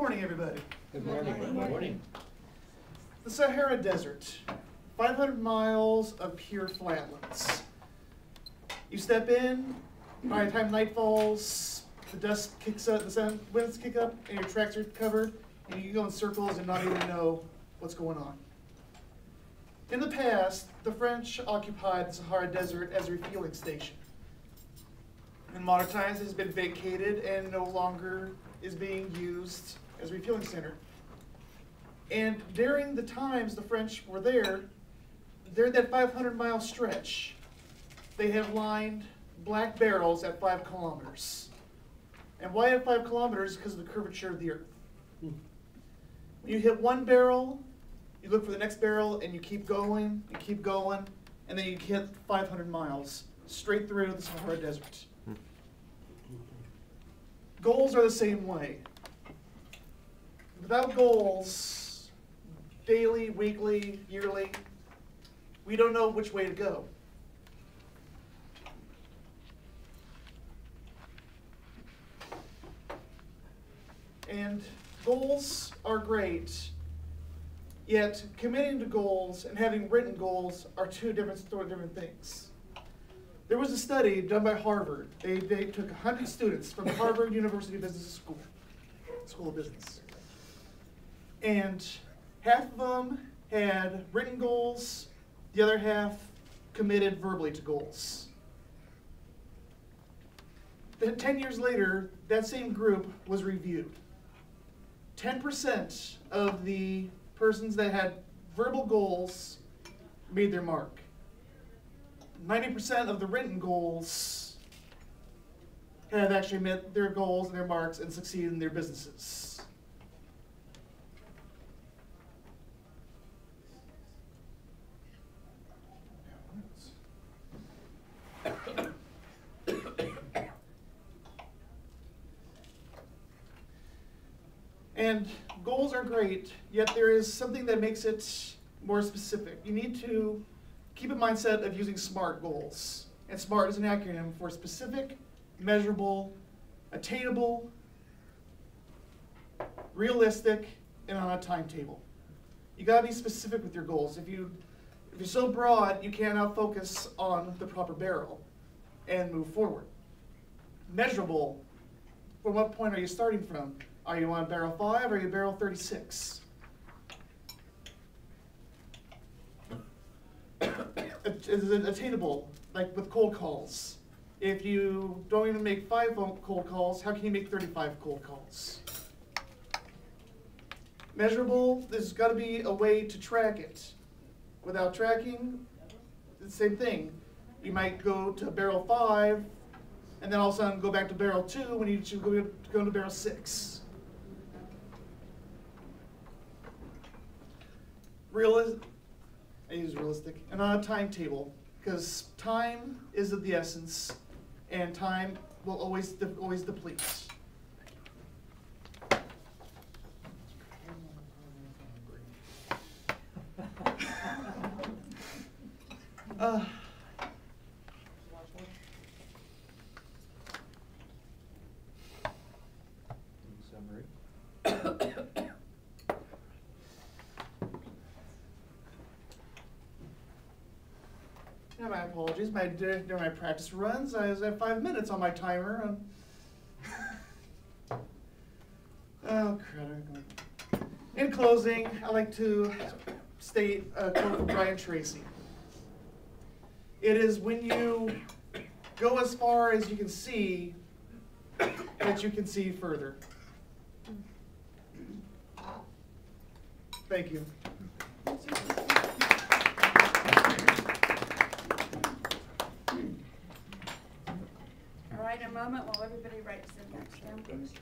morning, everybody. Good morning. Good morning. The Sahara Desert, 500 miles of pure flatlands. You step in, by the time night falls, the dust kicks up, the winds kick up, and your tracks are covered, and you go in circles and not even know what's going on. In the past, the French occupied the Sahara Desert as a refueling station. In modern times, it has been vacated and no longer is being used as a refueling center. And during the times the French were there, during that 500-mile stretch, they have lined black barrels at 5 kilometers. And why at 5 kilometers? Because of the curvature of the earth. When you hit one barrel, you look for the next barrel, and you keep going, and then you hit 500 miles straight through the Sahara Desert. Goals are the same way. Without goals, daily, weekly, yearly, we don't know which way to go. And goals are great, yet committing to goals and having written goals are two different things. There was a study done by Harvard. They took 100 students from the Harvard University Business School of Business. And half of them had written goals, the other half committed verbally to goals. Then 10 years later, that same group was reviewed. 10% of the persons that had verbal goals made their mark. 90% of the written goals have actually met their goals and their marks and succeeded in their businesses. And goals are great, yet there is something that makes it more specific. You need to keep a mindset of using SMART goals. And SMART is an acronym for specific, measurable, attainable, realistic, and on a timetable. You gotta be specific with your goals. If you're so broad, you cannot focus on the proper barrel and move forward. Measurable, from what point are you starting from? Are you on barrel 5 or are you barrel 36? Is it attainable, like with cold calls? If you don't even make 5 cold calls, how can you make 35 cold calls? Measurable, there's got to be a way to track it. Without tracking, the same thing. You might go to barrel 5, and then all of a sudden go back to barrel 2 when you should go to barrel 6. I use realistic, and on a timetable, because time is of the essence, and time will always deplete. Yeah, my apologies. During my practice runs, I have 5 minutes on my timer. Oh, crap. In closing, I like to state a quote from Brian Tracy. It is when you go as far as you can see that you can see further. Thank you. All right, a moment while everybody writes their notes down, please.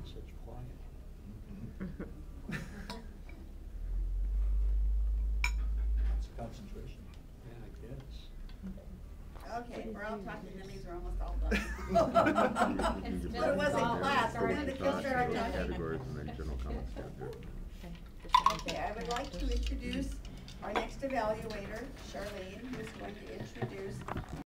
heard such quiet. It's concentration. Yeah, I guess. Okay, we're all talking, that means we're almost all done. It's But it wasn't all class, we're started. gonna the kids that are talking. Categories and then general comments down here. Okay, I would like to introduce our next evaluator, Charlene, who's going to introduce